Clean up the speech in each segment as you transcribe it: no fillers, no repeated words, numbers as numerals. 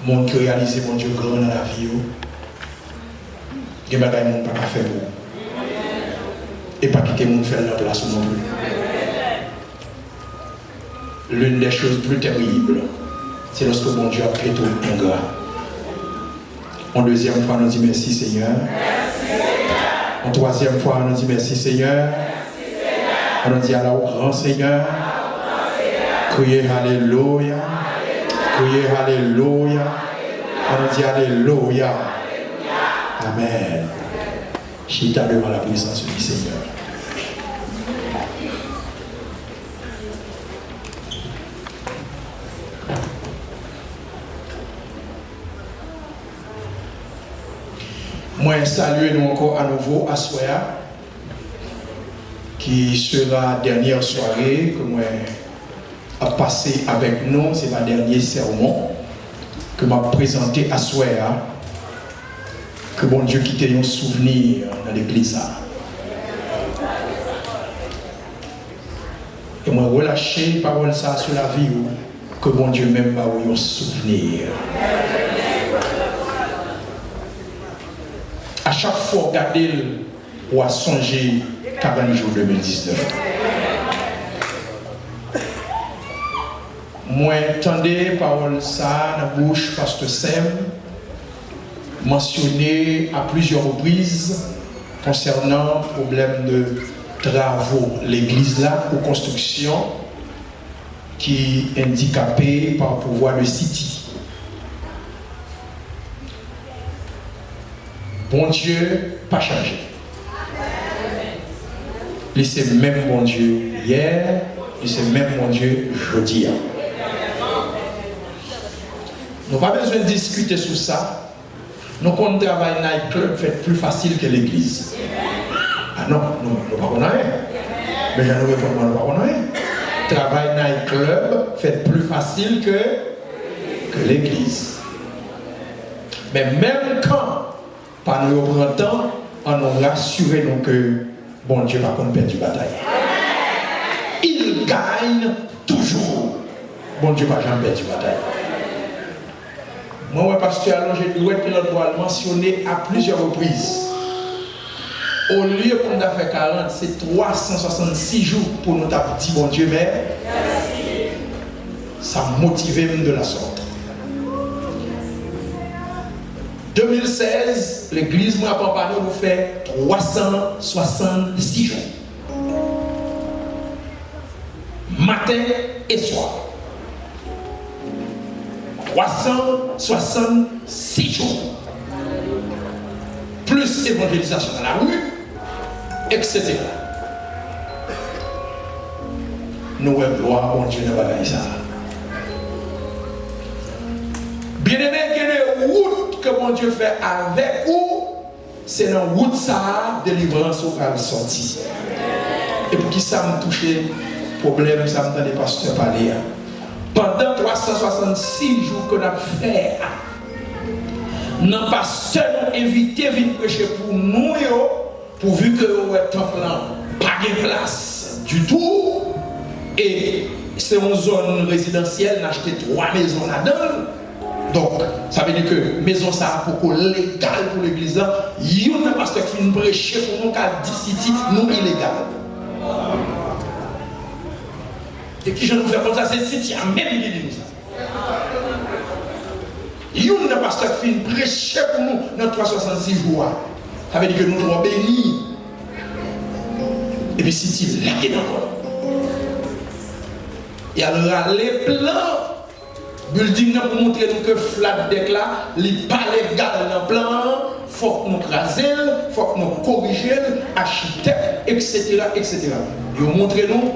monde qui réalise mon Dieu grand dans la vie, il y a des choses qui ne pas faire. Et pas quitter mon faire la place non plus. L'une des choses plus terribles, c'est lorsque mon Dieu a créé tout ingrat. En deuxième fois, on dit merci Seigneur. En troisième fois, on dit merci Seigneur. On dit alors grand Seigneur. Criez Alléluia. Criez Alléluia. On dit Alléluia. Amen. Chita devant la présence du Seigneur. Moi, saluer nous encore à nouveau à Soya, qui sera la dernière soirée que moi a passé avec nous. C'est ma dernier sermon que m'a présenté à Soya. Que bon Dieu quitte un souvenir dans l'église. Et moi relâcher parole ça sur la vie que bon Dieu même m'a eu un souvenir. À chaque fois regarder ou à songer 40 jours 2019. Moi entendez parole ça dans la bouche pasteur Sem mentionné à plusieurs reprises concernant le problème de travaux l'église là ou construction qui est handicapé par le pouvoir de City. Bon Dieu pas changé. C'est même bon Dieu hier, c'est même bon Dieu jeudi. Nous n'avons pas besoin de discuter sur ça. Nous, quand on travaille dans le club, fait plus facile que l'église. Ah non, nous ne pouvons pas rien. Mais je nous réponds, nous ne pouvons pas rien. Travail dans le club fait plus facile que l'église. Mais même quand, par nous prend temps, on nous rassure que bon Dieu va qu'on perd du bataille. Il gagne toujours. Bon Dieu va jamais perdre du bataille. Moi, pasteur allongé de l'ouest, pilote doit le mentionner à plusieurs reprises. Au lieu qu'on a fait 40, c'est 366 jours pour nous dire bon Dieu, mais ça motive même de la sorte. 2016, l'église m'a accompagné nous fait 366 jours. Matin et soir. 366 jours. Plus évangélisation dans la rue, etc. Nous avons gloire à mon Dieu dans la ça. Bien aimé, quelle est la route que mon Dieu fait avec vous? C'est dans la route ça, délivrance au cas sorti. Et pour qui ça me touche, problème, ça me donne des pasteurs parler. Pendant 366 jours qu'on a fait, nos pasteurs nous invités à venir prêcher pour nous, pourvu que nous ayons pas de place du tout. Et c'est une zone résidentielle, nous avons acheté 3 maisons là-dedans. Donc, ça veut dire que maison ça pour qu'on légal pour l'église, il y a un pasteur qui vient prêcher pour nous, car d'ici, nous illégal. Et qui je nous fais comme ça, c'est City, a même dit nous ça. Il y a un pasteur qui vient prêcher pour nous dans 366 jours. Ça veut dire que nous sommes bénis. Et puis City, là, il est encore. Et alors, les plans, building pour montrer nous que flat deck là, il n'est pas légal dans le plan, il faut que nous craser, il faut que nous corriger, architecte, etc. etc. Ils montrent nous.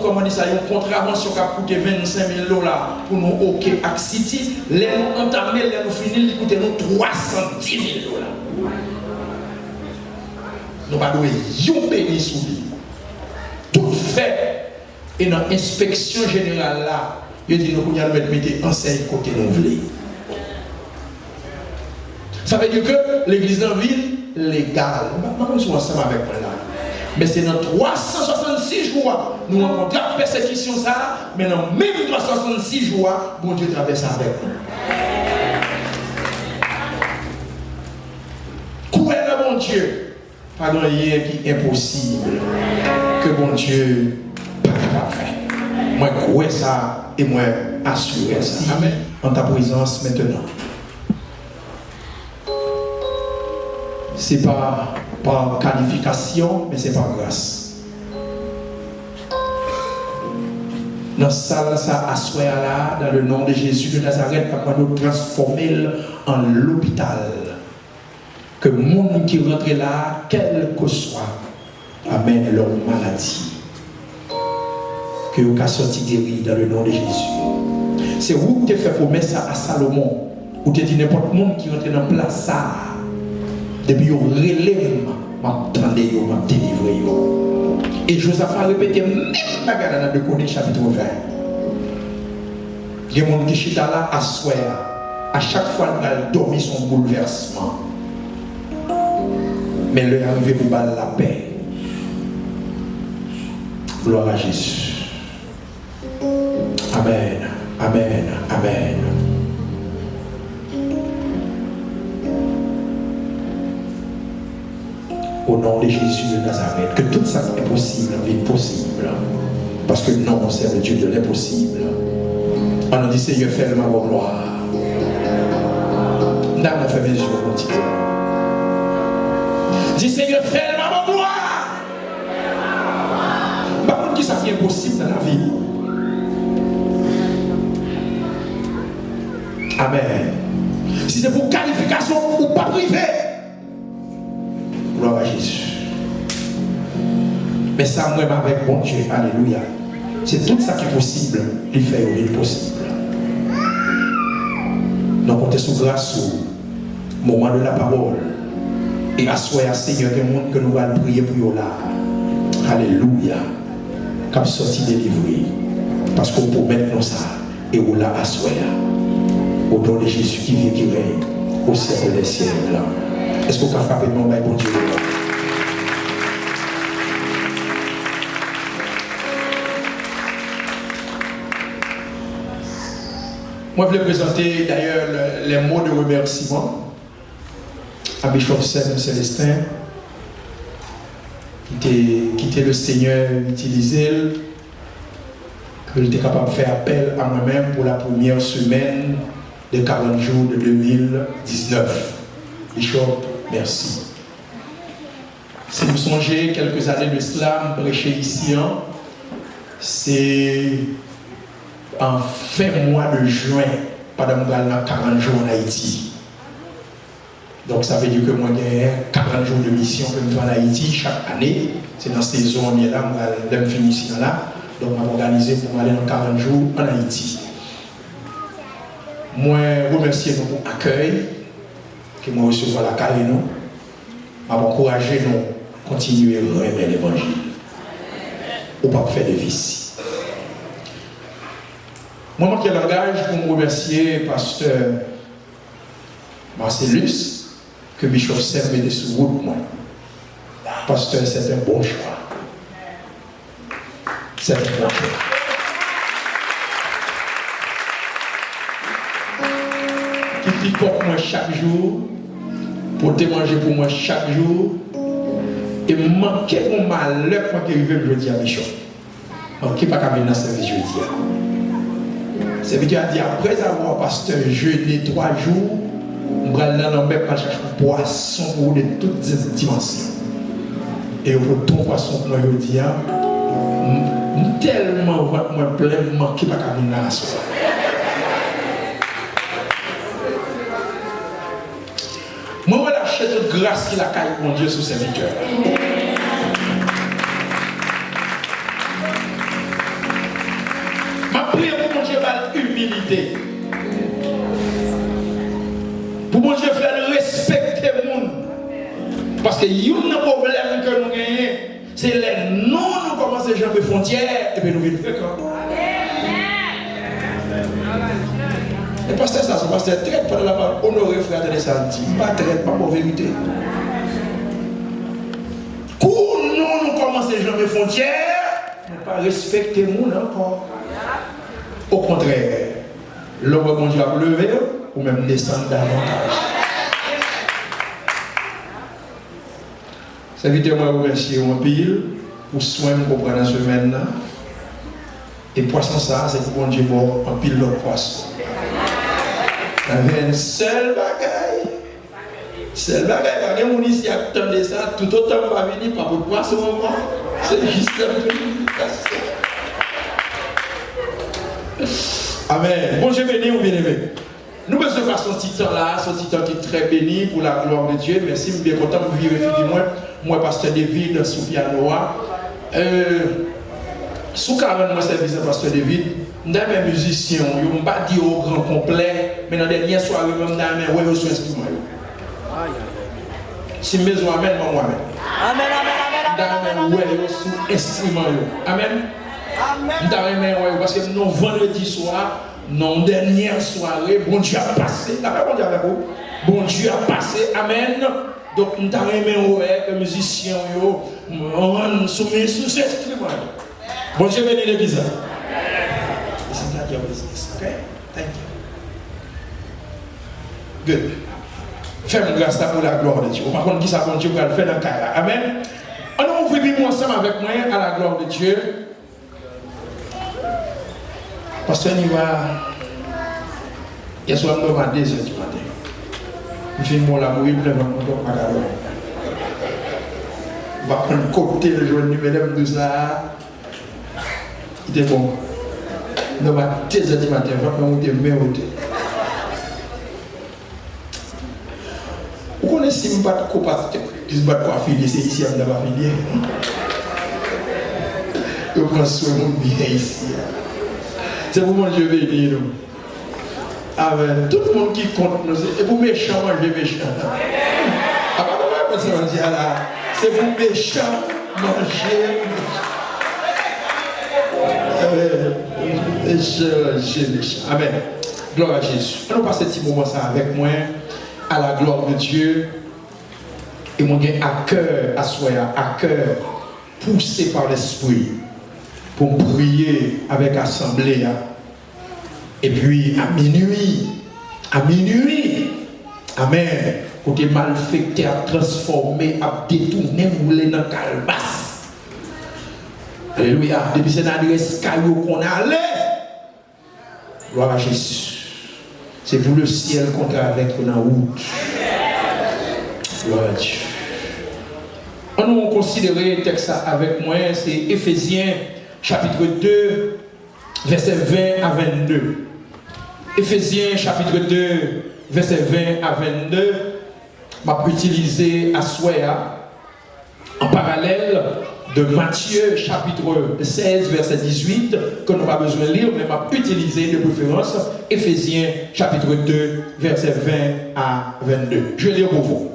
Comment dire ça, une contravention qui a coûté 25 000 $ pour nous OK avec City. Les nous entamés, les nous finis, il coûte nous 310 000 $. Nous pas doué yon béni sous lui. Tout fait. Et dans l'inspection générale là, il dit nous qu'on y a mettre enseigne côté nous voulons. Ça veut dire que l'église en ville légale. Nous sommes ensemble avec moi là. Mais c'est dans 366 jours, nous rencontrons la persécution, ça, mais dans même 366 jours, bon Dieu traverse avec nous. Dieu, pas de rien qui est impossible, que bon Dieu pas capable de faire. Moi, je crois ça et moi, assurer ça. Amen. En ta présence maintenant. C'est pas par qualification, mais c'est par grâce. Dans ça, assoit là, dans le nom de Jésus de Nazareth, pour nous transformer en l'hôpital. Que le monde qui rentre là, quel que soit, amène leur maladie. Que vous avez sorti guéri dans le nom de Jésus. C'est vous qui avez fait promesse à Salomon, ou tu dit n'importe monde qui rentre dans place ça. Depuis vous relève, m'attendez, m'a délivré. Et Joseph a répété même bagarre dans 2 Chroniques chapitre 20. Il y a des gens qui chita là à soir. À chaque fois, il a dormi son bouleversement. Mais il est arrivé pour battre la paix. Gloire à Jésus. Amen. Amen. Amen. Au nom de Jésus de Nazareth, que tout ça est possible, est possible. Parce que non, c'est le Dieu de l'impossible. On nous dit, Seigneur, fais-le ma gloire. N'a fait mes yeux, mon Dieu. Dis, Seigneur, fais-le ma gloire. Par contre, qui ça qui est possible dans la vie? Amen. Si c'est pour qualification ou pas privé, gloire à Jésus. Mais ça, moi, avec bon Dieu, alléluia. C'est tout ça qui est possible, il fait l'impossible. Donc, on est sous grâce au moment de la parole. Et assoyez à Seigneur que monde que nous allons prier pour eux là. Alléluia. Comme sorti délivré. Parce qu'on peut mettre ça. Et on l'a assoyé. Au nom de Jésus qui vient, qui règne au ciel des ciels. Est-ce qu'on peut frapper mon bail, bon Dieu? Moi, je vais présenter d'ailleurs les mots de remerciement à Bishop Sam Célestin, qui était le Seigneur utilisé, que j'étais capable de faire appel à moi-même pour la première semaine des 40 jours de 2019. Bishop, merci. Si vous songez quelques années de cela, prêcher ici, c'est en fin mois de juin, pendant que je 40 jours en Haïti. Donc ça veut dire que moi j'ai 40 jours de mission que je fais en Haïti chaque année. C'est dans cette saison on est là, je vais finir ici là. Donc je vais m'organiser pour aller dans 40 jours en Haïti. Moi remercie nous pour l'accueil que moi recevoir la caille nous. Je vais encourager nous à continuer à remettre l'évangile. Ou pas faire de vices. Moi, je l'engage pour me remercier pasteur Marcellus, que Bishop Sam mettait sous route moi. Pasteur, c'est un bon choix. C'est un bon choix. Qui picote moi chaque jour, pour te manger pour moi chaque jour, et manquer mon malheur quand il arrive le jeudi à Bishop. Qui pas venir dans ce service jeudi. Ça veut dire après avoir pasteur jeûné 3 jours, on va aller dans le même chercher un poisson pour de toutes les dimensions. Et pour ton poisson pour moi, je dis, tellement moi pleinement qui va venir dans la soirée. Moi, je vais lâcher toute grâce qu'il a caillé mon Dieu sous serviteur. Ma prière pour mon Dieu va l'humilité. Pour mon Dieu faire respecter le monde. Parce que il y a un problème que nous gagnons, c'est les non nous commençons à jamber frontières et puis nous vivons fréquents. Et pasteur ça, c'est pasteur traite pendant la parole, honorer frère de samedi, pas traite, pas pour vérité. Quand nous commençons à jamber frontières, nous pas respecter le monde encore. Au contraire, l'homme bon Dieu a levé ou même descendre davantage. Serviteur, moi, remercie en pile pour soin pour prendre la semaine. Et poisson, ça, c'est pour Dieu bon en pile de poisson. Il y a un seul bagaille. Seul bagaille, parce que mon ici attendait ça, tout autant va venir par pour poisson. C'est juste la communication. Amen. Bon Dieu béni ou bien aimé. Nous besoin de ce petit temps là, ce petit temps qui est très béni pour la gloire de Dieu. Merci, je suis bien content de vivre avec moi, pasteur David, sous piano. Sous 40 mois service de pasteur David, nous avons des musiciens, ils n'ont pas dit au grand complet, mais dans les dernières soirées, nous avons des instruments. Si mes amen, moi amen. Amen, amen, amen. Nous avons des instruments. Amen. Nous avons parce que nous vendredi soir, non dernière soirée, bon Dieu a passé. Bon Dieu avec vous. Bon Dieu a passé. Amen. Donc nous avons que les musiciens on soumis sous ces instruments. Bon Dieu béni l'église. This is not your business, okay? Thank you. Good. Fais-moi grâce pour la gloire de Dieu. Par contre, qui ça bon Dieu va le faire dans le cas là. Amen. On ouvre Bible ensemble avec moi à la gloire de Dieu. Parce qu'on y va. Il y a soit nous à 2h du matin. Je finis mon amour, il plein de mon dos. On va prendre le cocktail, le jour numéro de ça. Il était bon. Nous à 2h du matin, on va me mettre. Vous connaissez si je ne pas de pasteur, qui se bat quoi affilier, c'est ici, on ne va pas affilier. Je prends soin de mon bien ici. C'est pour mon Dieu béni, nous. Amen. Tout le monde qui compte nous, et pour méchants, manger méchants. Ah, pas ça, on dit là. C'est pour méchants, manger méchants. Amen. Gloire à Jésus. On va passer ce petit moment ça avec moi, à la gloire de Dieu. Et mon gars, à cœur, à cœur, poussé par l'Esprit, pour prier avec l'assemblée. Et puis à minuit, amen, côté malfecté à transformer, à détourner, rouler dans le calebasse. Alléluia. Depuis c'est dans l'escalier qu'on a allé. Gloire à Jésus. C'est pour le ciel qu'on a avec dans la route. Gloire à Dieu. On nous considérer le texte avec moi, c'est Éphésiens chapitre 2, verset 20 à 22. Éphésiens chapitre 2, verset 20 à 22. Je vais utiliser à Soya en parallèle de Matthieu chapitre 16, verset 18, que nous n'avons pas besoin de lire, mais je vais utiliser de préférence Éphésiens chapitre 2, verset 20 à 22. Je vais lire pour vous.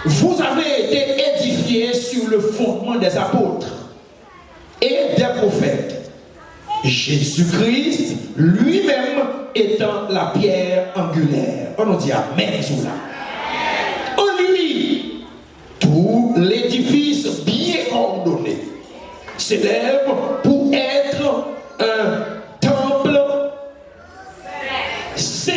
Vous avez été édifiés sur le fondement des apôtres et des prophètes. Jésus-Christ lui-même étant la pierre angulaire. On nous dit Amen sur là. En lui, tout l'édifice bien ordonné s'élève pour être un temple saint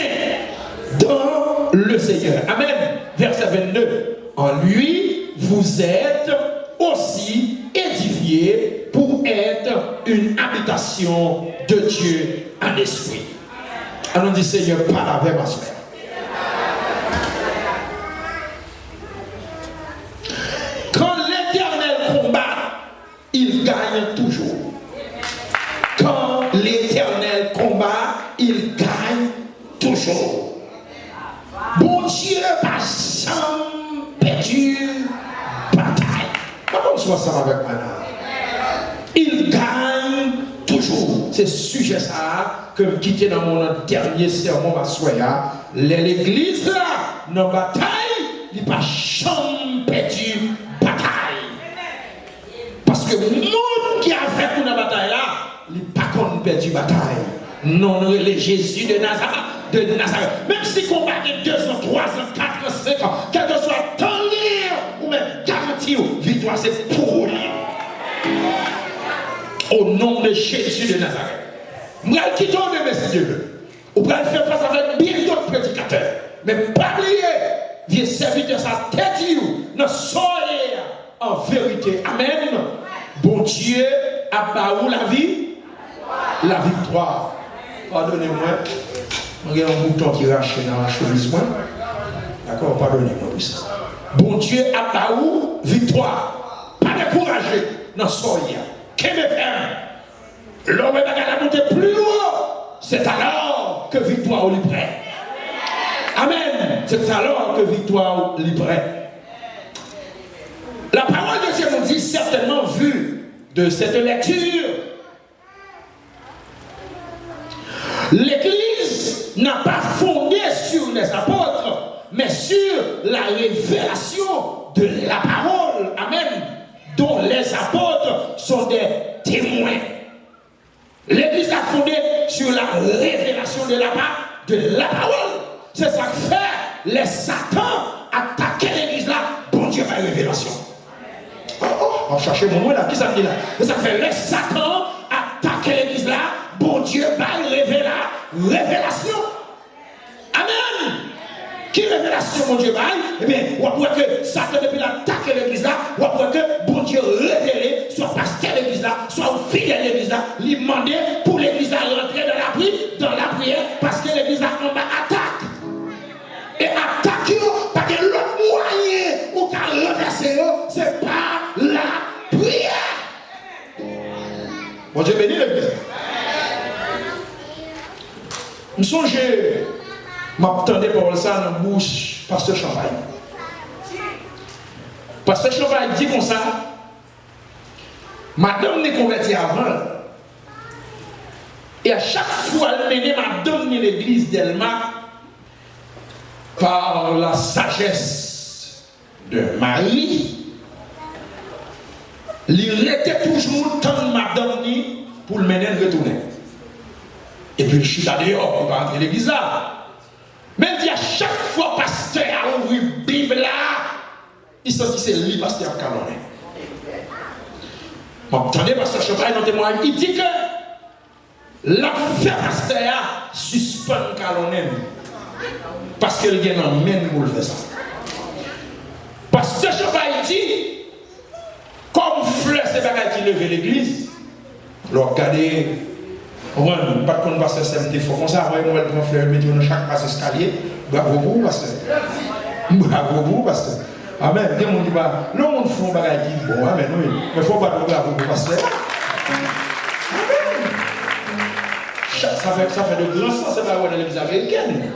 dans le Seigneur. Amen. Verset 22. En lui, vous êtes aussi édifiés pour être une habitation de Dieu en esprit. Alors on dit Seigneur, parle avec ma soeur. Quand l'Éternel combat, il gagne toujours. Quand l'Éternel combat, il gagne toujours. Bon Dieu, pas jamais perdu bataille. Comment soit ça avec moi là? Il gagne toujours. C'est sujet ça que je quitte dans mon dernier sermon ma soya. L'église là, dans la bataille, il n'a pas jamais perdu bataille. Parce que le monde qui a fait pour la bataille là, il n'a pas perdu bataille. Non, le Jésus de Nazareth. Même si combat est 2 ans, 3 ans, 4 ans, 5 ans, quel que soit le temps ou même garantie, victoire c'est pour lui. Au nom de Jésus de Nazareth. Je vais quitter le Dieu. Vous pouvez faire face avec bien d'autres prédicateurs. Mais pas oublier, vieux serviteur, ça tête, nous soyez en vérité. Amen. Bon Dieu a baou la vie, la victoire. Pardonnez-moi, il y a un bouton qui rache dans la chemise. D'accord, pardonnez-moi pour ça. Bon Dieu a baou victoire. Pas découragé dans son lien. Qu'est-ce que faire? L'homme va la monter plus haut. C'est alors que victoire est prête. Amen. C'est alors que victoire est prête. La parole de Dieu nous dit certainement, vu de cette lecture, l'Église n'a pas fondé sur les apôtres, mais sur la révélation de la parole. Amen. Dont les apôtres sont des témoins. L'Église a fondé sur la révélation de la parole. C'est ça que fait les satans attaquer l'Église là. Bon Dieu, par révélation. On va chercher mon mot là. Qui ça dit là? C'est ça que fait les satans attaquer l'Église là. Bon Dieu, par révélation. Amen. Qui révélation, mon Dieu, bail? Eh bien, on voit que Satan, depuis l'attaque de l'église là, on voit que bon Dieu révélé, soit pasteur de l'église là, soit fidèle de l'église là, lui demander pour l'église à rentrer dans la prière, parce que l'église là, en bas attaque. Et attaque, parce que l'autre moyen ou qu'à renverser, c'est pas la prière. Bon Dieu béni l'église. Je songe. M'attendais pour ça dans la bouche pasteur Champagne. Pasteur Champagne dit comme ça, madame n'est convertie avant. Et à chaque fois, elle menait madame dans l'église d'Elma par la sagesse de Marie. Il était toujours temps de madame pour le mener retourner. Et puis je suis dehors pour rentrer l'église là. Mais il dit à chaque fois pasteur a ouvert la Bible là, il sentit c'est lui pasteur canonné. Attendez, pasteur Champagne dans témoignage, il dit que l'affaire pasteur suspend canonné parce qu'il y a un même pour le faire ça. Pasteur Champagne dit, comme fleur c'est bagaille qui levait l'église, regardez. Ouais, pas qu'on passe SMT, il faut qu'on s'arrête, moi, le frère, mettre dans chaque passe escalier. Bravo vous, pasteur. Bravo vous, pasteur. Amen. Des gens disent, le monde fait un bagage qui bon, amen, oui. Mais il ne faut pas dire bravo vous, pasteur. Amen. Ça fait de grands sens, c'est pas dans l'église américaine.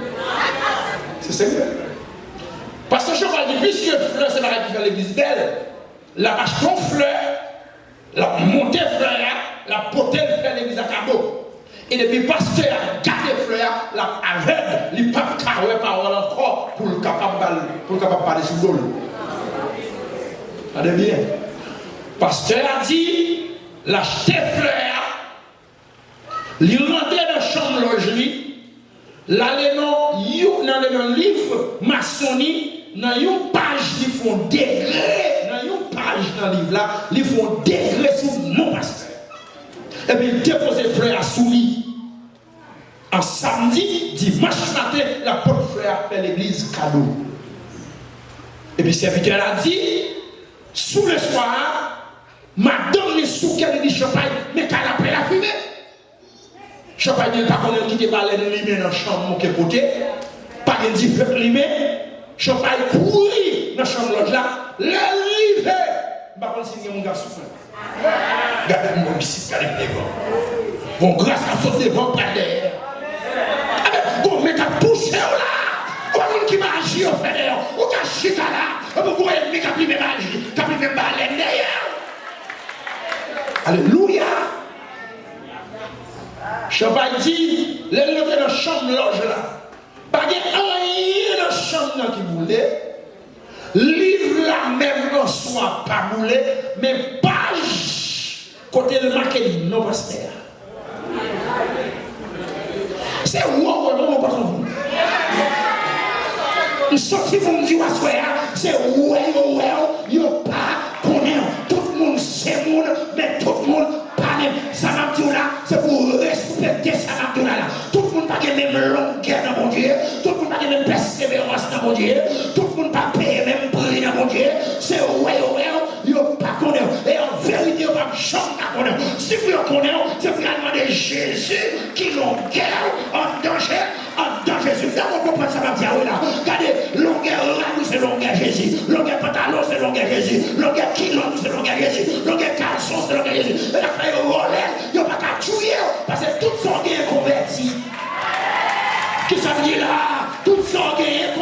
C'est sérieux. Pasteur Cheval dit, puisque fleur, c'est bagage qui fait l'église belle, la vache ton fleur, la montée fleur, la potée fait l'église à cadeau. Et depuis pasteur a gardé fleur, la aveugle, il pas carré parole encore pour le capable parler sur l'eau. Regardez bien. Pasteur a dit, l'acheter fleur, il rentrait dans la chambre logerie, l'aller dans le livre maçonnique, dans une page, ils font degré, dans une page dans le livre là, ils font degré sur mon pasteur. Et puis il dépose frère à soumis. En samedi, dimanche matin, la porte frère fait l'église cadeau. Et puis le serviteur a dit, sous le soir, madame les sous qu'elle dit champagne, mais qu'elle appelle la fumée. Champagne n'est pas qu'on quitte par les limés dans la chambre de côté, pas de différents limés. Champagne courir dans la chambre là, les livres. Je ne sais pas si mon gars souffre. Regardez mon bicycle, regardez devant. Bon, grâce à ce devant, pas derrière. Bon, mais t'as poussé là. On qui magie au fait d'ailleurs. On a chita là. On peut mais t'as plus de magie. T'as plus de baleine derrière. Alléluia. Champagne dit, les gens dans la chambre loge là. Pas de rien dans la chambre qui voulait. Livre la même en soi, pas boulé, mais page côté le marqué non pasteur. C'est où on va pas comme vous. Je sorti pour me dire c'est où yo pas connaît tout le monde c'est monde mais tout le monde pas même ça m'a dit là c'est pour respecter ça m'a dit là tout le monde pas même longueur dans mon Dieu tout le monde pas même persévérance dans mon Dieu tout le monde pas payer même prix dans mon Dieu c'est yo Jésus qui l'ont guerre en danger Jésus. Là, on comprend ça, va dire, oui, là. Regardez, longueur ragou, c'est longueur Jésus. Longueur pantalon, c'est longueur Jésus. Longueur kilon, c'est longueur Jésus. Longueur caleçon, c'est longueur Jésus. Et la fait roller, il n'y a pas qu'à tuer, parce que tout son gain est converti. Qui ça veut dire là? Tout son gain est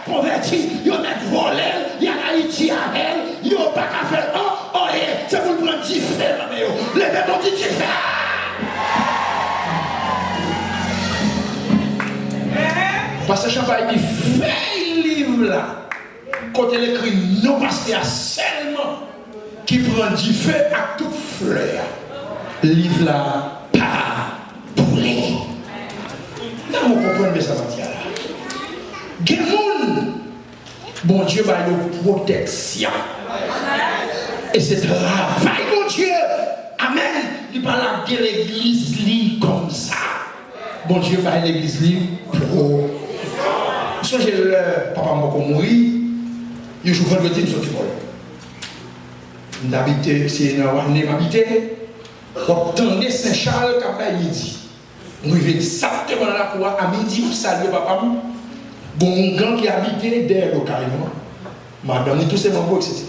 converti. Il y a mettre voler, il y a Haïti à elle, il n'y a pas qu'à faire c'est pour prendre 10 frères, les mêmes ont dit 10 frères. Parce que Champagne dit fait livre là, quand elle écrit non parce qu'il y a seulement qui prend du feu à toute fleur. Livre là, pas brûlé. Là, on comprend mais ça va dire là. Gémoun, bon Dieu va nous protection. Et c'est travail, mon Dieu. Amen. Il ne parle pas de l'église comme ça. Bon Dieu va l'église pro. So j'ai le papa m'a mourir, il joue vendredi, il sorti vol. D'habiter, c'est dans l'année m'habiter. Obtenez Saint-Charles qu'à midi. On arrive exactement dans la cour à midi pour saluer papa. Bon grand qui habitait derrière le carrément. Madame, tout c'est mon beau, etc.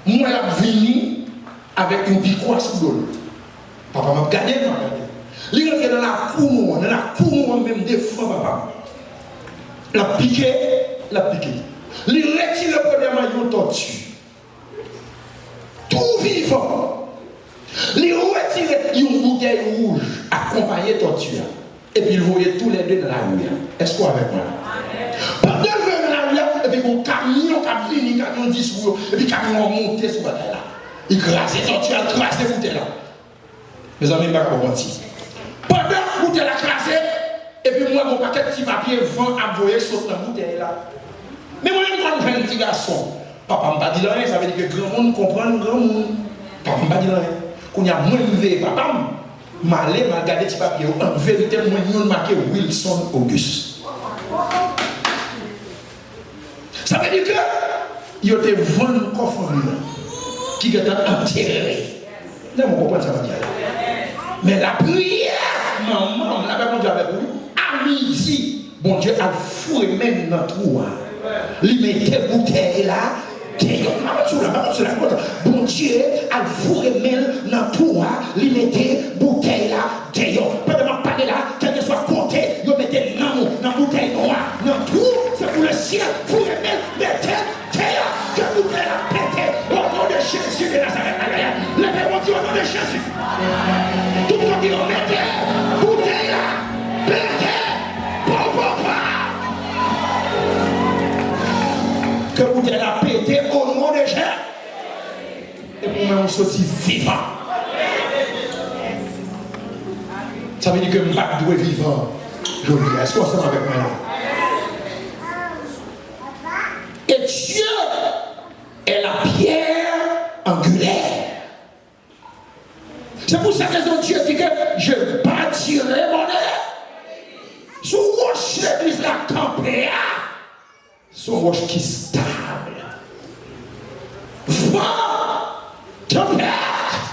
Moi, je suis venu avec un piquois sous l'eau. Papa m'a gardé, il est dans la cour, même des fois, papa. La piqué. Il retire le premier maillot tortue. Tout vivant. Il retire une bouteille rouge accompagnée de tortue. Et puis il voyait tous les deux dans la rue. Est-ce qu'on avec moi? Pendant le dans la rue, et puis un camion qui vient, camion 10 roues, et puis le camion monté sur la bouteille là. Il crase les tortues, il crase les bouteilles là. Mes amis, je ne vais pas mentir. Pendant que la bouteille a crasé, et puis moi, mon paquet de petits papiers vend à voyer sur la bouteille là. Mais moi, je suis un petit garçon. Papa m'a dit rien, ça veut dire que grand monde comprend grand monde. Papa m'a dit rien. Quand il y a moins de papa m'a regardé petit papier. En vérité, moi, je suis marqué Wilson Auguste. Ça veut dire que il y a des vents coffres qui sont enterrés. Non, on comprend ça va dire. Mais la prière, maman, la Bible dit avec vous, à midi, bon Dieu a fourré même dans le trou. Il mettait bouteille là. Bon Dieu a fourré même dans le trou. Il mettait bouteille là. Pendant que parler là, quel que soit côté, il mettait dans la bouteille noire. Dans le trou, c'est pour le ciel. Fourré même, mettez, que bouteille là pété. Au nom de Jésus de Nazareth. Levez-moi Dieu au nom de Jésus. Tout le monde dit on mettez, bouteille là, pété. Que vous allez la péter au nom de Jésus. Et pour moi, on sortit vivant. Ça veut dire que je dois vivant. Je dis, est-ce qu'on s'en avec moi là? Et Dieu est la pierre angulaire. C'est pour cette raison que Dieu dit que je bâtirai mon œuvre. Sous roche l'église la campée. Son roche qui est stable. Vent, tempête,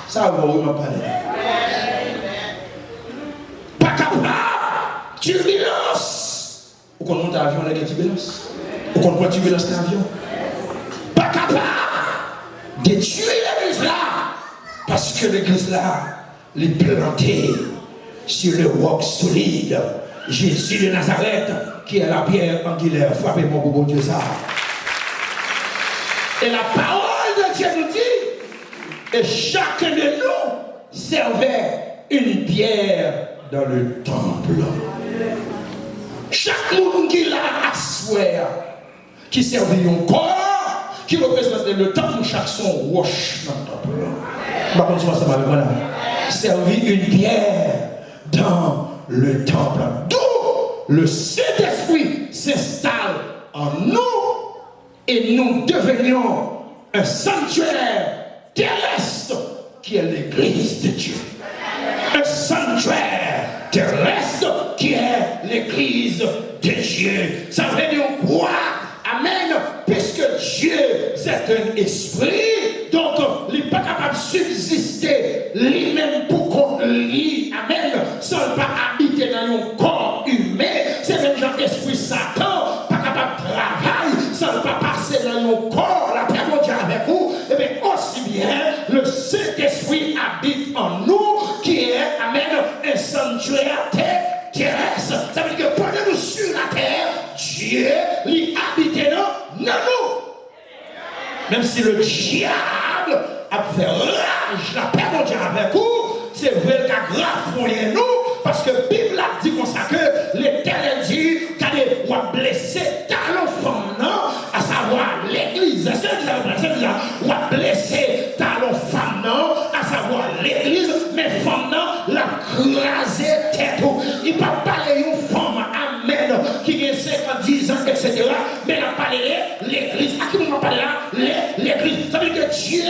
ça va vraiment parler. Pas capable, turbulence. Ou qu'on monte à l'avion, on a des turbulences. Ou qu'on prend turbulence dans l'avion. Pas capable de tuer l'église là. Parce que l'église là, elle est plantée sur le roc solide. Jésus de Nazareth, qui est la pierre angulaire. Frappez-moi pour bon Dieu ça. Et la parole de Dieu nous dit, et chacun de nous servait une pierre dans le temple. Chaque monde qui l'a assoir, qui servait un corps, qui représentait le temple, chaque son roche dans le temple. Par contre, ça m'a dit, servir une pierre dans le temple. Le Saint-Esprit s'installe en nous et nous devenions un sanctuaire terrestre qui est l'église de Dieu. Un sanctuaire terrestre qui est l'église de Dieu. Ça veut dire quoi? Amen. Puisque Dieu c'est un esprit, donc il n'est pas capable de subsister lui-même pour qu'on sans pas habiter dans un corps humain, c'est même genre d'esprit Satan, pas capable de travailler, sans pas passer dans un corps, la paix de Dieu avec vous, et bien aussi bien, le Saint-Esprit habite en nous, qui est, amen, un sanctuaire terrestre. Ça veut dire que pendant nous sur la terre, Dieu lui habite dans nous. Même si le diable a fait rage, la paix de Dieu avec vous, c'est vrai qu'il a grave fouillé nous, parce que la Bible a dit comme ça que l'Éternel dit qu'il a blessé talon femme, non, à savoir l'église. Est-ce que vous avez blessé talon femme, non, à savoir l'église, mais femme, non, l'a crasé tête. Il ne peut pas parler d'une femme, amen, qui a 50, 10 ans, etc., mais il a parlé l'église. À qui on va parler là? L'église. Ça veut dire que Dieu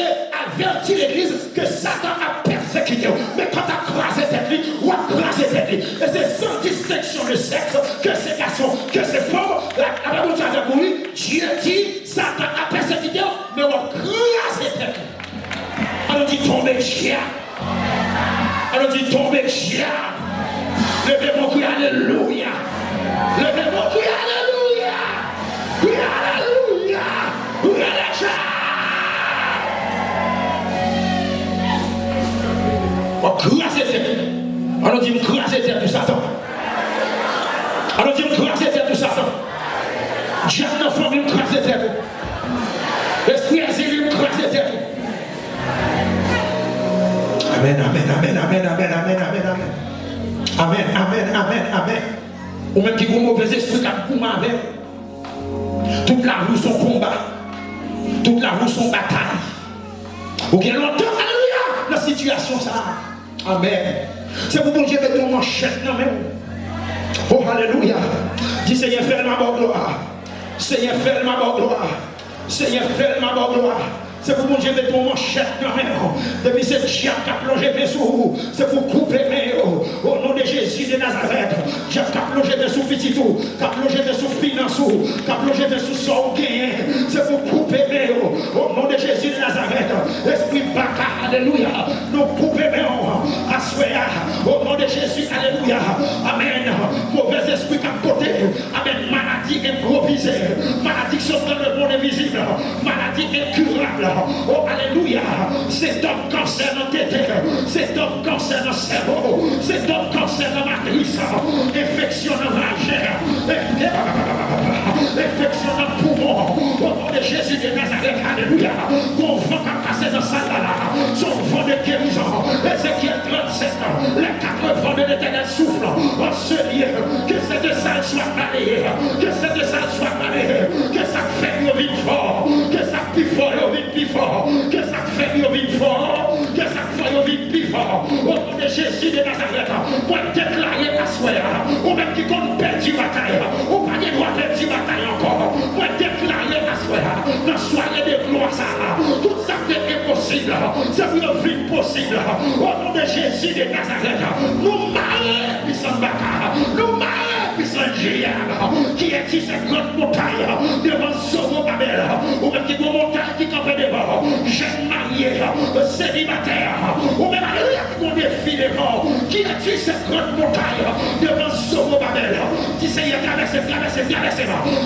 avertit l'église que Satan a persécuté. Mais quand tu as crasé tête, ou a crasé tête, et c'est sans distinction de sexe, que c'est garçon, que c'est femme, la Bible dit avec lui, Dieu dit, Satan a persécuté, mais on a crasé tête. On dit tomber chien. On dit tomber chien. Levez mon cri, alléluia. Levez mon cri, alléluia. Oui, alléluia. Oui, alléluia. On crase tête. On dit me craser tête de Satan. On dit me craser tête de Satan. Dieu n'a pas me craser tête. L'esprit azélé me craser tête. Amen, amen, amen, amen, amen, amen, amen, amen. Amen, amen, amen, amen. Ou même qui ont mauvais esprit qui ont avec. Toute la rue son combat. Toute la rue son bataille. Ou bien longtemps, alléluia, la situation ça. Amen. C'est pour que Dieu mette ton manchette dans même. Oh, alléluia. Dis Seigneur, fais ma bonne gloire. Seigneur, fais ma bonne gloire. Seigneur, fais ma bonne gloire. C'est pour que Dieu mette ton manchette dans même. Depuis ce diable qui a plongé mes sous. C'est pour couper mes au nom de Jésus de Nazareth. Diable qui a plongé mes sous petit tout. Qui a plongé mes sous finance. Qui a plongé mes sous son gain. C'est pour couper mes au nom de Jésus de Nazareth. Esprit baka, alléluia. Nous couper mes assoya. Au nom de Jésus, alléluia. Amen. Mauvais esprit qui a porté. Amen. Maladie improvisée. Maladie qui sont dans le monde invisible. Maladie incurable. Oh, alléluia. C'est un cancer dans tes têtes. C'est un cancer dans le cerveau. C'est un cancer dans la matrice. Infection dans la vagin. Infection dans le poumon. Au nom de Jésus de Nazareth. Alléluia. Qu'on vent qui a passé dans sa là. Son vent de guérison. Ézéchiel 37. Les 4 vents de l'éternel souffle en ce lieu. Que cette salle soit balayée. Que cette salle soit balayée. Que ça fait le vide fort. Que ça plus fort le vide plus fort. Que ça fait le vide fort. Que ça fait le vide plus fort. Au nom de Jésus de Nazareth. Moi déclarer à soi. Ou même qui compte perdre du bataille. Ou pas de droit perdre du bataille encore. Moi déclarer à soi. Dans soirée de gloire ça. Tout ça est possible. C'est pour une vie possible. Au nom de Jésus de Nazareth. Nous marions puissant bataille. Nous marions puissant géant. Qui est ici cette grande montagne devant Zorobabel. Ou même qui est une montagne qui campe devant. Jeune marié, célibataire. Ou même alléluia qui ont défi devant. Qui est ici cette grande montagne devant Zorobabel. Dis Seigneur, traversez.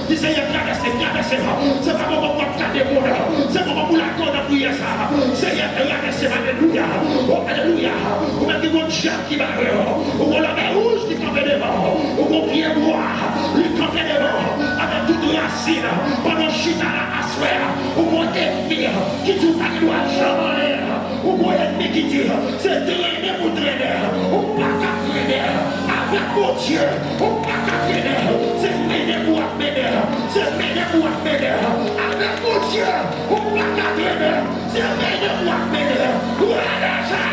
Dis Seigneur, traversez. C'est pas moment pour garder mon âme. C'est moment pour la corde à prier ça. Seigneur, traversez. Alléluia. Oh, alléluia. Ou même qui ont diable qui va. Ou on la mer rouge qui campe devant. Ou on pied bois. Il campe devant. Avec toute racine. Pendant chita la assoir. Ou mon ennemi qui tout pas de l'argent en l'air. Ou mon ennemi qui dit c'est traîner pour traîner. Ou pas qu'à traîner. Avec mon Dieu. Ou pas qu'à traîner. C'est mener pour mener. C'est mener pour mener. Avec mon Dieu. Ou pas qu'à traîner. C'est mener pour mener. Ou à l'argent.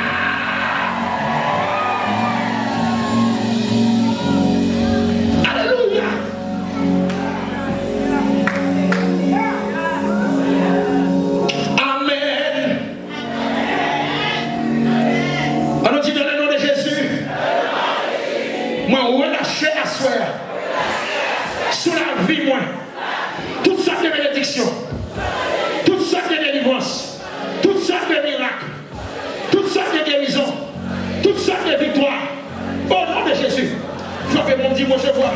Sur la vie, moi, toutes sortes de bénédictions, toutes sortes de délivrances, toutes sortes de miracles, toutes sortes de guérisons, toutes sortes de victoires. Au nom de Jésus. Frappez mon dit, recevoir.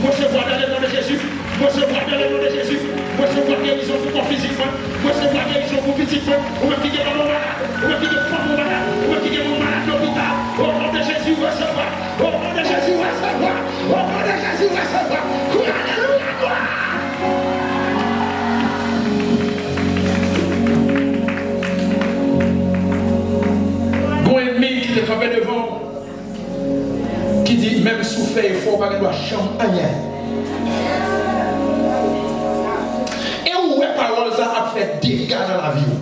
Recevoir dans le nom de Jésus. Recevoir dans le nom de Jésus. Recevoir guérison pour ton physiquement. Recevoir guérison pour physiquement. Ou même qui est mon malade. Ou même qui est femme malade. Ou même qui est mon malade l'hôpital. Au nom de Jésus, recevoir. Au nom de Jésus, recevoir. Au nom de Jésus, recevoir. Alléluia, gloire. Bon ennemi qui te frappait devant, qui dit même souffrir, il faut pas qu'il doit chambre rien. Et où est parole ça a fait dégâts dans la vie?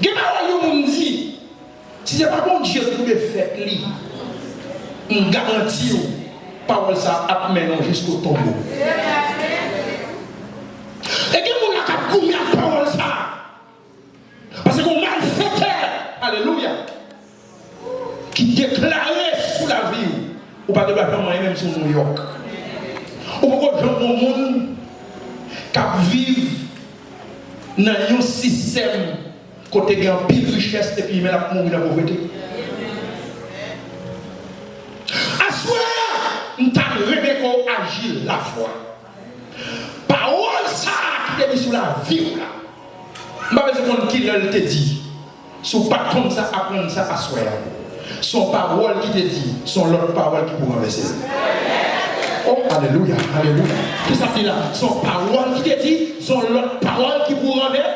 Quelle parole vous dit? Si ce n'est pas bon Dieu qui le fait, on garantit parole ça a mené jusqu'au tombeau. Et que vous n'avez combien de paroles ça? Parce qu'on malfaiteur, alléluia, qui déclarait sous la vie, ou pas de bâtiment même sur New York. Ou pas de gens au monde qui vivent dans un système côté de pile richesse et puis il met la mourir dans la pauvreté. À ce moment-là, nous avons rêvé qu'on agit la foi. Parole ça qui te dit sur la vie là. Je ne sais pas qui te dit. Si vous pas comme ça, apprendre ça à soi. Son parole qui te dit, son l'autre parole qui pour renverser. Oh, alléluia, alléluia. Qu'est-ce que ça fait là? Son parole qui te dit, son l'autre parole qui pour renverser.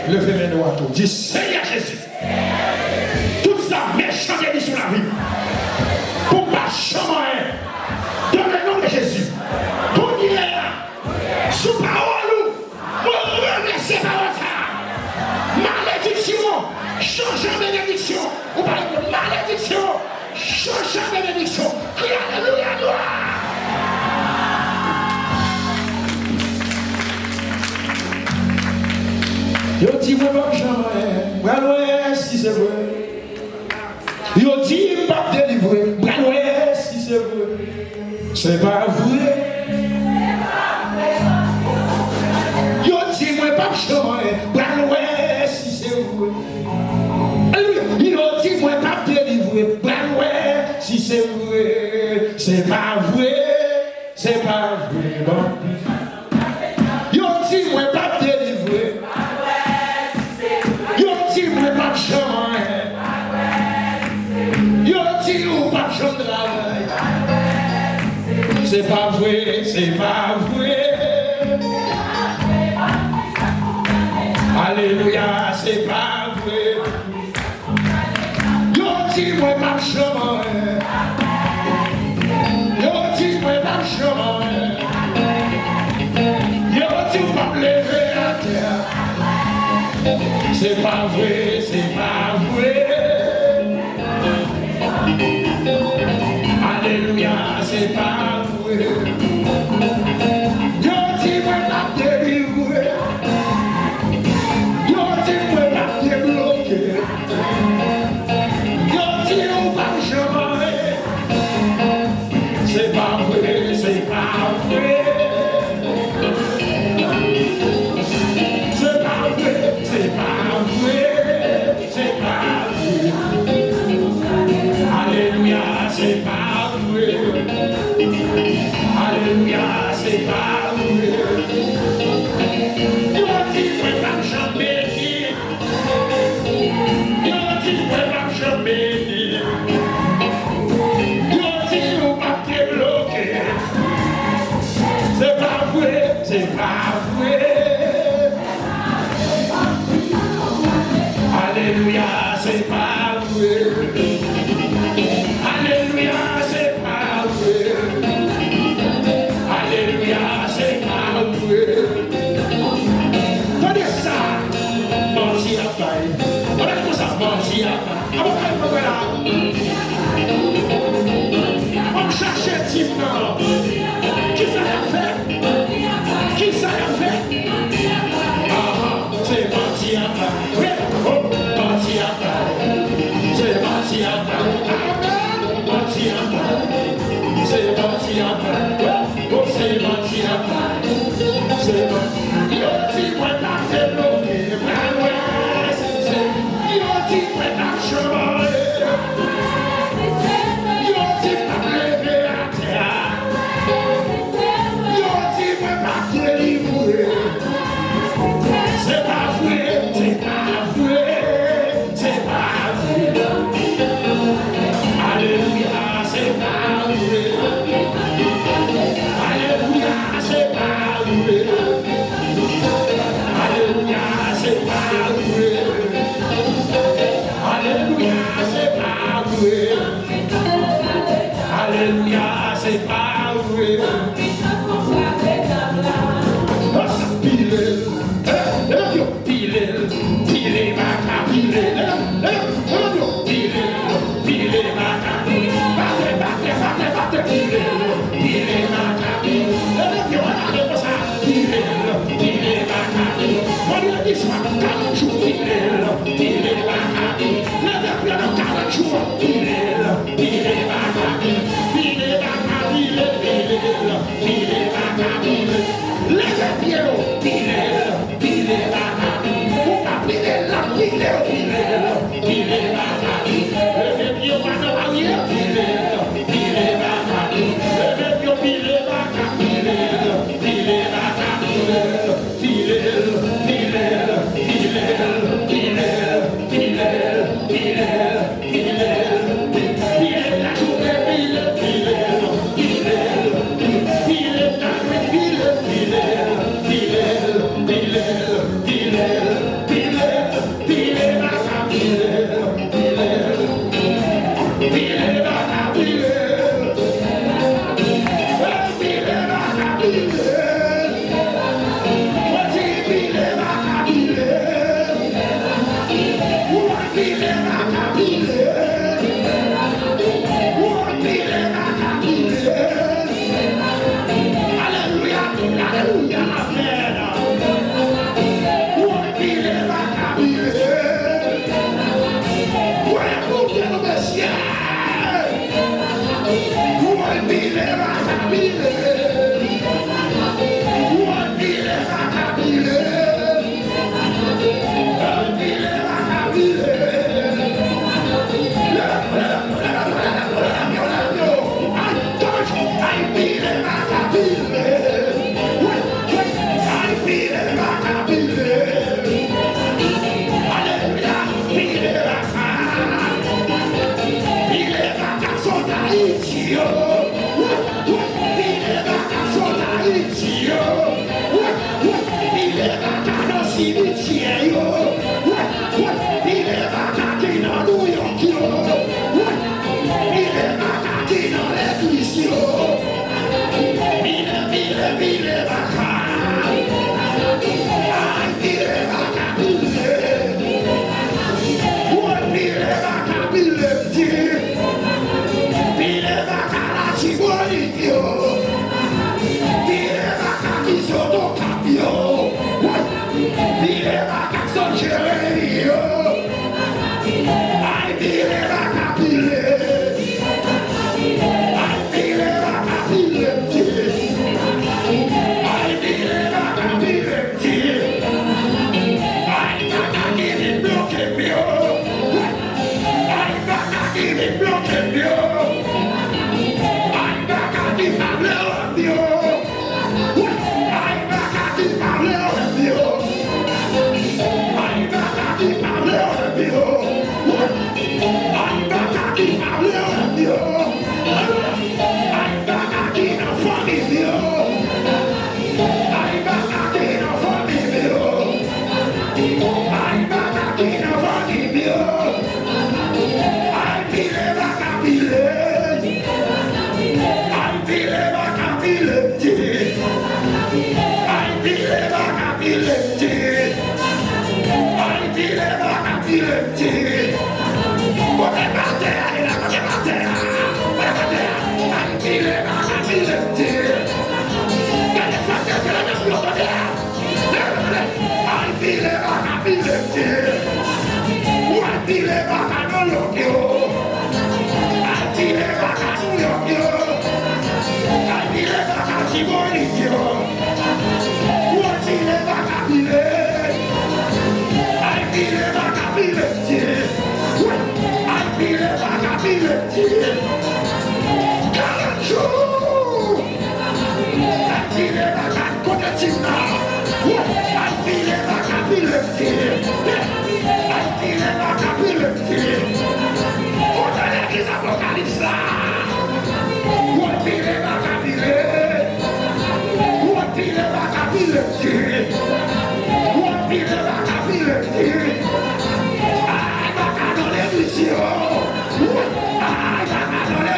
Levez mes doigts à tout. Dis Seigneur Jésus. Tout ça, méchant dit sur la vie. Pour pas changer. Dans le nom de Jésus. Pour dire là. Sous parole, pour renverser parole ça. Malédiction, change en bénédiction. Vous parlez de malédiction, change en bénédiction. Crie alléluia, gloire. Yo dit moi pas jamais, bras si c'est vrai. Yo dit pas délivrer, bras si c'est vrai. C'est pas vrai. Yo dit moi pas jamais, bras si c'est vrai. Alléluia. Yo dit moi pas délivrer, bras si c'est vrai. C'est pas vrai. C'est pas vrai. Bon. Yo dit moi pas délivrer. C'est pas vrai, c'est pas vrai. Alléluia, c'est pas vrai. Yo dis-moi pas chemin. Yo dis-moi pas chemin. Yo dis-moi pas lever à terre. C'est pas vrai, c'est pas vrai. Alléluia, c'est pas vrai. Yo dis-moi pas délivrer. Yo dis-moi pas débloquer. Yo dis-moi pas chemin. C'est pas vrai, c'est pas vrai. C'est pas vrai, c'est pas vrai. C'est pas I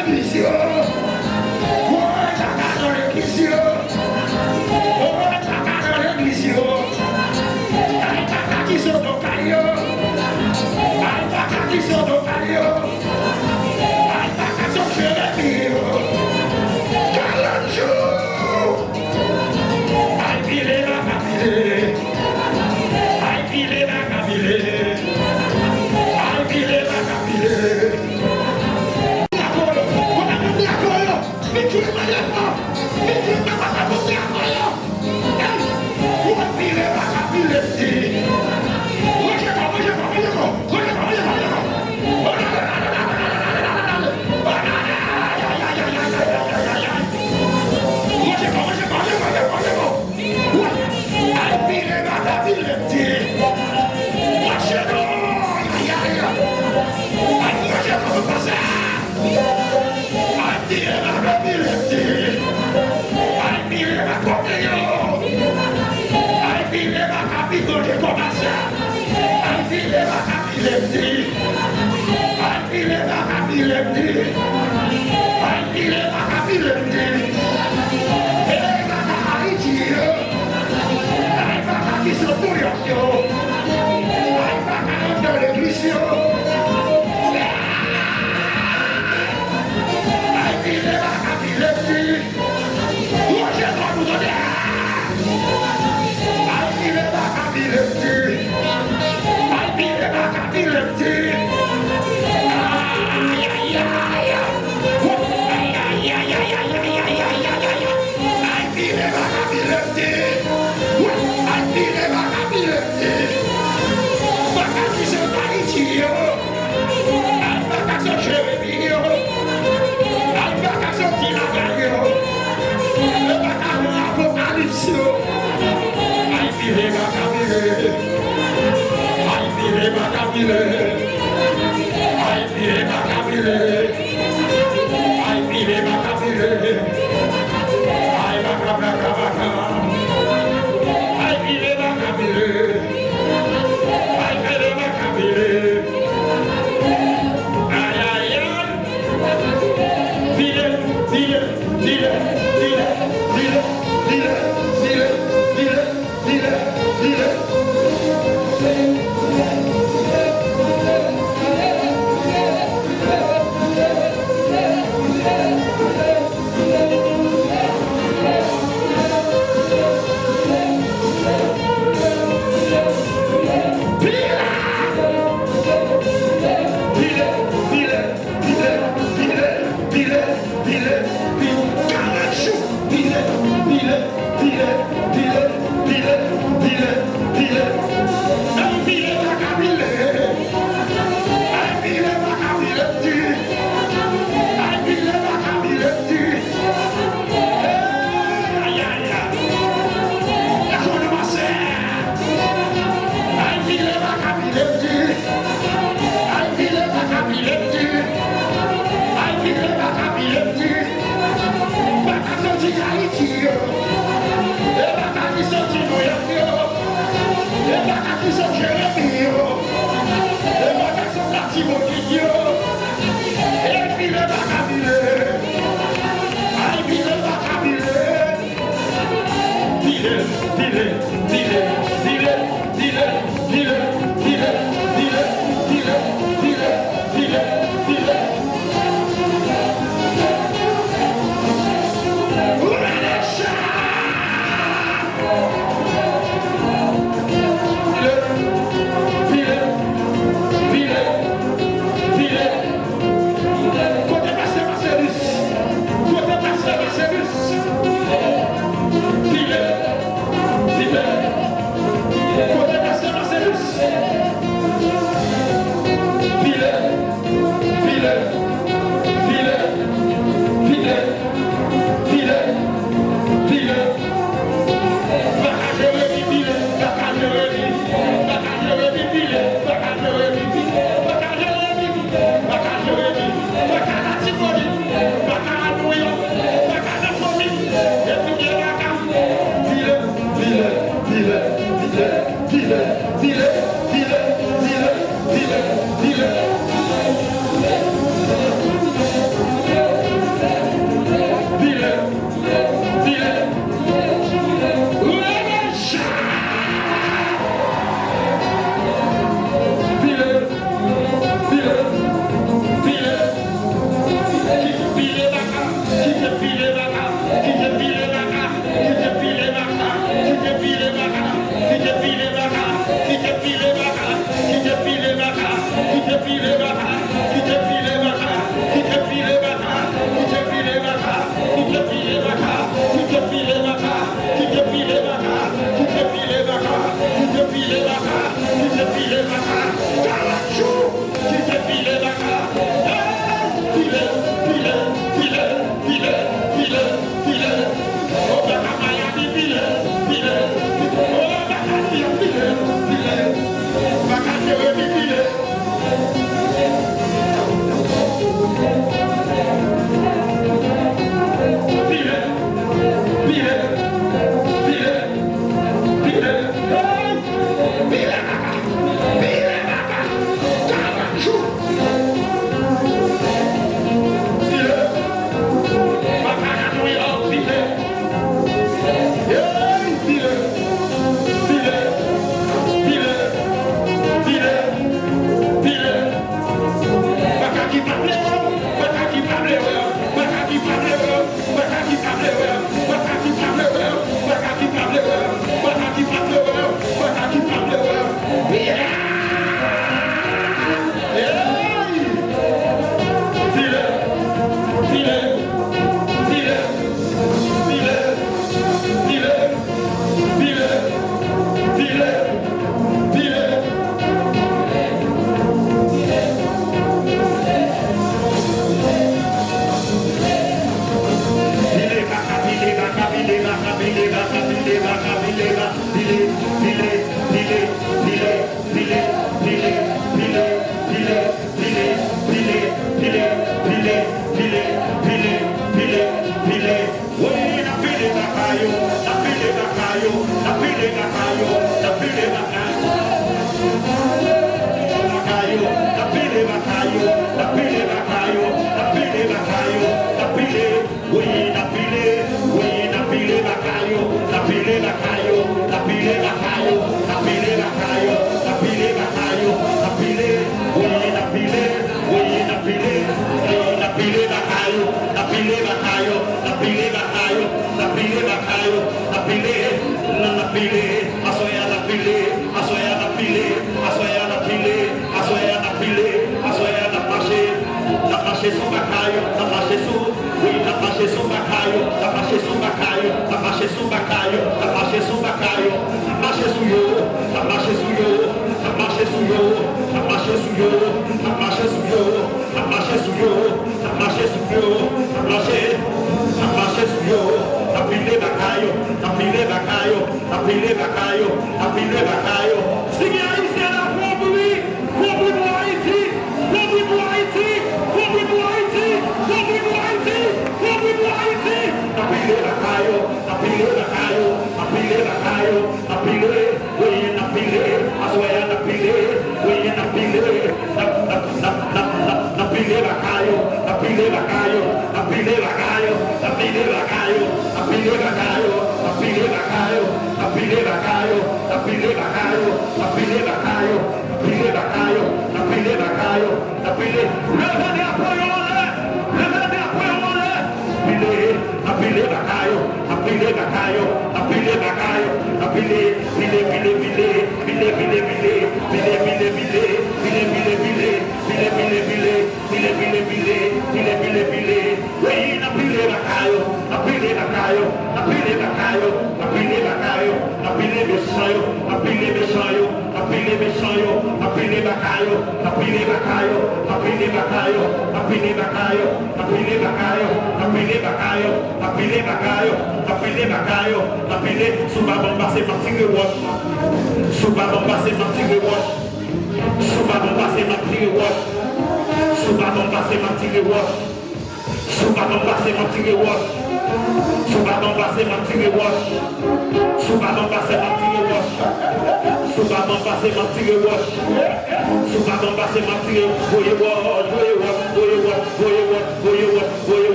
Pile,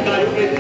Bayo,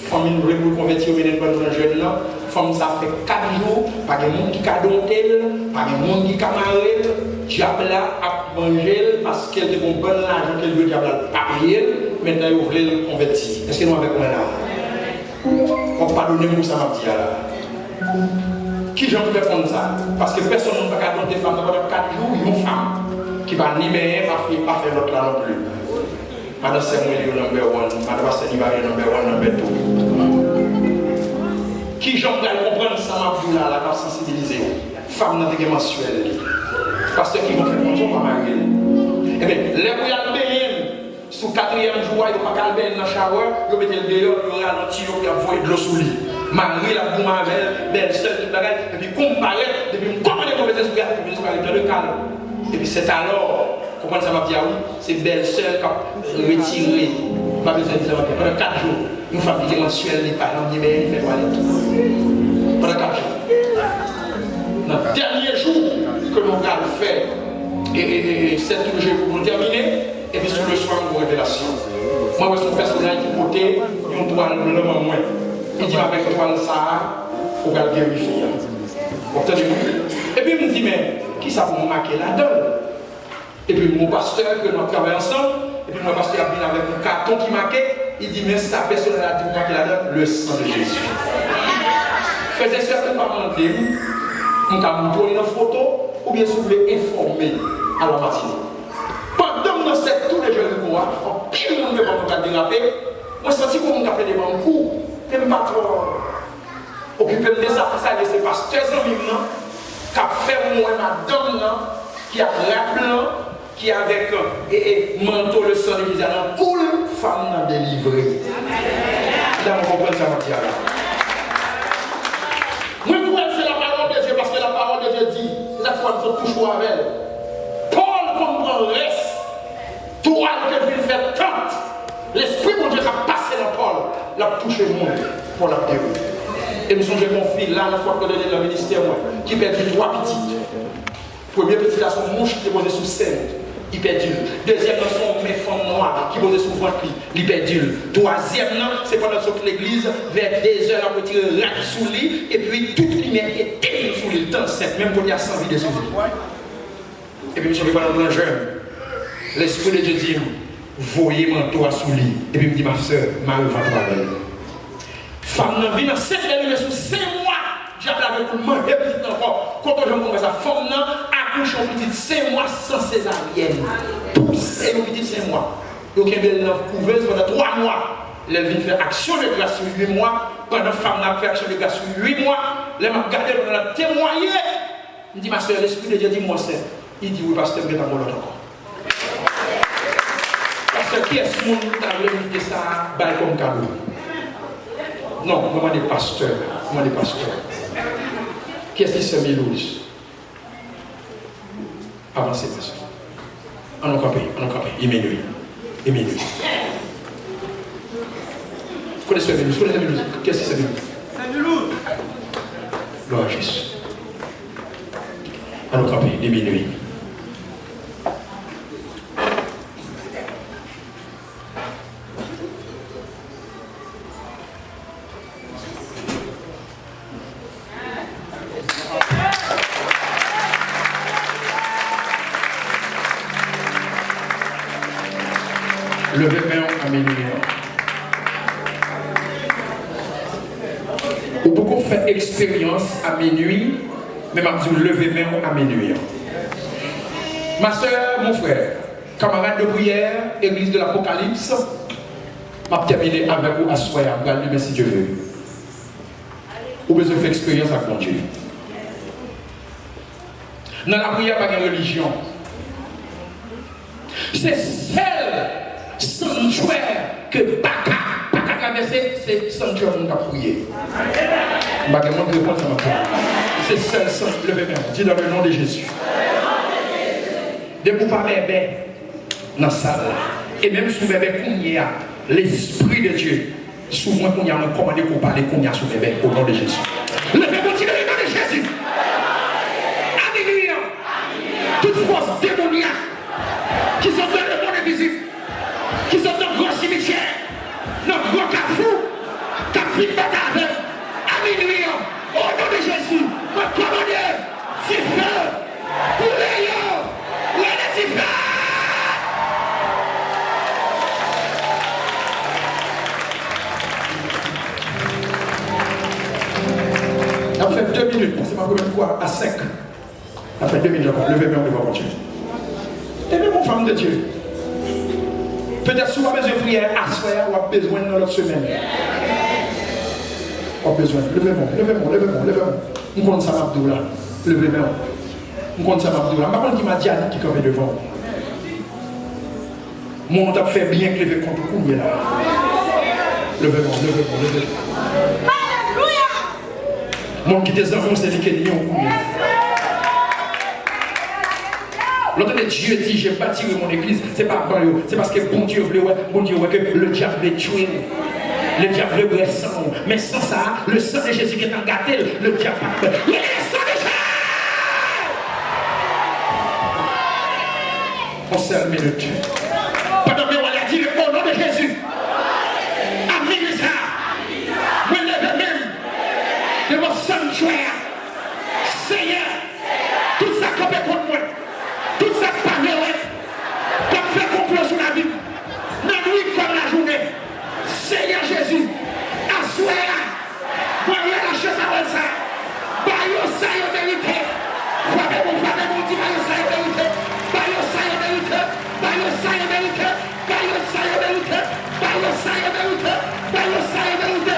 famille nous voulons convertir dans un jeune là, femme ça fait 4 jours, pas de monde qui a dompté, pas de monde qui a marré, diable a mangé parce qu'elle a un bon argent qu'elle veut diable pas payer, maintenant il voulait le convertir. Est-ce que nous avec moi là? On pardonne nous ça m'a dit là. Qui j'en peux faire ça? Parce que personne ne peut pas dompter femme pendant 4 jours, une femme qui va ni mais pas faire l'autre là non plus. Madame Samuel est number 1, Madame Samuel est number 1, number 2. Qui j'en peux comprendre ça m'a vu là, la sensibiliser. Femme n'a pas mensuelle. Parce que qui vont faire comme ça, pas marier. Eh bien, les bouillons de sous 4e jour, ils ne vont pas calmer dans le shower, ils mettent le dehors, ils ralentissent, ils envoient de l'eau sous lui. Marie la boum avec belle seule qui bagaille, et puis comparer, et puis comment les converser sur le calme. Et puis c'est alors, comment ça va dire oui, c'est belle seule qui a retiré, pas besoin de dire pendant 4 jours, une famille mensuelle n'est pas dans le fait toilette. Pendant 4 jours. Dans le dernier jour que l'on a fait, et c'est tout le jeu pour nous terminer, et puis sur le soir de révélation. Moi, je suis un personnage qui portait une toile blanc moins. Il dit avec une toile ça, il faut vérifier. Et puis il me dit, mais qui ça pour me marquer là-dedans? Et puis mon pasteur, que nous travaillons ensemble, et puis mon pasteur a venu avec un carton qui marquait, il dit, mais sa personne a dit marqué là-dedans, le sang de Jésus. Faisait certains parents de vous, on a montré une photo, ou bien si vous voulez informer à la matinée. Pendant que nous sommes tous les jeunes de Koa, en pile de monde ne va pas déraper, moi je sens que mon appelle des banques, même pas trop occupé de ça, c'est pasteurs en même temps, qui a fait moi madame, qui a rappelé, qui avec manteau le sang de l'Église, coule, femme délivrée. Là, on comprend ça, Mathieu. Moi, je crois que c'est la parole de Dieu, parce que la parole de Dieu dit, chaque fois, il faut toujours avec elle. Paul comprend le reste. Toile que vient faire tant. L'esprit de Dieu a passé dans Paul, l'a touché le monde pour la déroule. Et me songe mon fils, là, la fois que je donné dans le ministère, qui perdit 3 petites. Premier petit, là, son mouche qui est posé sous scène, il perdit. Deuxième, là, son méfant noir qui est posé sous ventre, il perdit. Troisième, là, c'est pendant que l'église, vers 2 heures, on tirer rac sous lui, et puis toute lumière était sous lui, le temps 7, même quand il y a 100 vies sous lui. Et puis, je suis pendant un jeune. L'esprit de Dieu dit, voyez mon toit sous lui. Et puis, il me dit, ma soeur, ma va belle. Femme n'a vu dans 7 années, sous 5 mois, j'ai appelé avec moi, et petit encore. Quand je commence à femme n'a accouché en petit 5 mois sans césarienne. Poussé au petit 5 mois. Donc, il y a une couveuse pendant 3 mois. Elle vient faire action de grâce sur 8 mois. Pendant que femme n'a fait action de grâce sur 8 mois, elle m'a gardé pour la témoigner. Il dit, ma soeur, l'esprit de Dieu dit, moi, c'est. Il dit, oui, pasteur, je vais t'en encore. Parce que qui est-ce que vous avez ça comme cadeau? Non, moi, des pasteurs. Moi, des pasteurs. Qui est-ce qui s'est mis louis? Avancez, pasteur. On a capé. Il est minuit. Connaissez-vous les minuit? Qu'est-ce qui s'est mis? C'est du loup. Gloire à Jésus. On a capé, il est minuit. Levez main à minuit. Ou beaucoup fait expérience à minuit, mais m'a dit levez main à minuit. Ma soeur, mon frère, camarade de prière, église de l'Apocalypse, m'a terminé avec vous à soir, regardez si Dieu veut. Ou besoin de faire expérience avec mon Dieu. Dans la prière, pas de religion. C'est celle sanctuaire que Baka traversé, c'est sanctuaire qu'on a prié. C'est seul sanctuaire. Levez main. Dis dans le nom de Jésus. De vous parler dans la salle. Et même sous bébé qu'on y a, l'Esprit de Dieu, souvent qu'on y a commandé pour parler qu'on y a sous bébé au nom de Jésus. Levez-vous dans le nom de Jésus. Alléluia. Toute force démoniaque qui sont dans le monde invisible, qui sont dans le grand cimetière, dans le grand carrefour, qui vie de avec, à minuit, au nom de Jésus, me commander, si feu, pour les yeux, les feu. On fait 2 minutes, c'est ma première fois à 5. On fait 2 minutes encore. Levez-moi, on va continuer. Levez mon femme de Dieu. Peut-être si vous avez besoin de prière à soir, vous avez besoin dans l'autre semaine. Vous avez besoin. Levez-moi. On compte ça, Abdoula. Levez-moi. On compte ça, Abdoula. Je ne sais pas qui m'a dit qui est devant. Mon nom t'a fait bien que lever contre le coup, là. Levez-moi. Mon qui des enfants, c'est lui qui est lié au coup. L'autre Dieu dit, j'ai bâti mon église, c'est pas bon, c'est parce que bon Dieu voulait que le diable voulait tuer. Le diable voulait sang. Mais sans ça, le sang de Jésus qui est en gâté, le diable pas. Il est le sang de Jésus. On s'est une minute. Pendant que on a dit au nom de Jésus. Amen ça. Me lève même de mon sanctuaire. Seigneur, tout ça qu'on peut contre moi. Tout ça pas vrai, comme fait complot sur la vie, la nuit comme la journée. Seigneur Jésus, assois, moi je lâche parole ça. Bayo ça y mérité. Frère mon dit bayo ça y mérité. Bayo ça y mérité. Bayo ça y mérité. Bayo ça y mérité. Bayo ça y mérité. Bayo ça y mérité.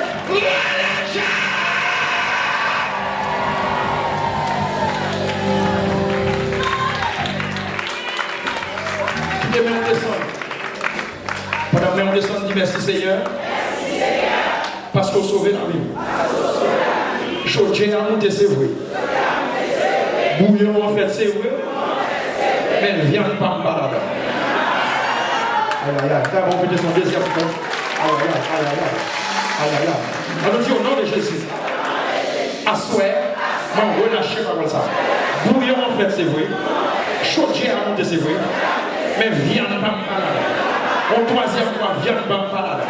Pendant que on descend, dit merci Seigneur. Parce qu'on sauvé la vie. Chaudier a monté, c'est vrai. Bouillon en fait, c'est vrai. Mais viande pas me balade. Aïe aïe aïe. D'abord, on peut descendre deuxième fois. Aïe aïe aïe. On nous dit au nom de Jésus. Assoir, moi relâchez pas comme ça. Bouillon en fait, c'est vrai. Chaudier a monté, c'est vrai. Mais viande pas me balade. Au troisième fois, viande pas me balade.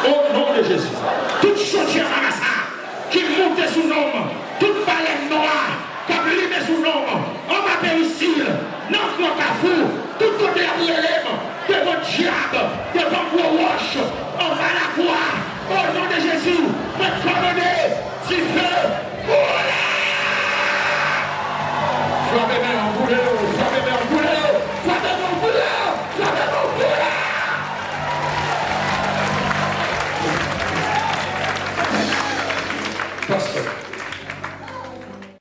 Au nom de Jésus. Toute chaudière à qui monte sous l'homme, toute baleine noire, qui brûle sous l'homme, on va réussir, non, non, cafou, tout côté à l'élève, devant diable, devant gros roche, on va la croix, au nom de Jésus, me commander, si feu, oula! Sois bien en boulot.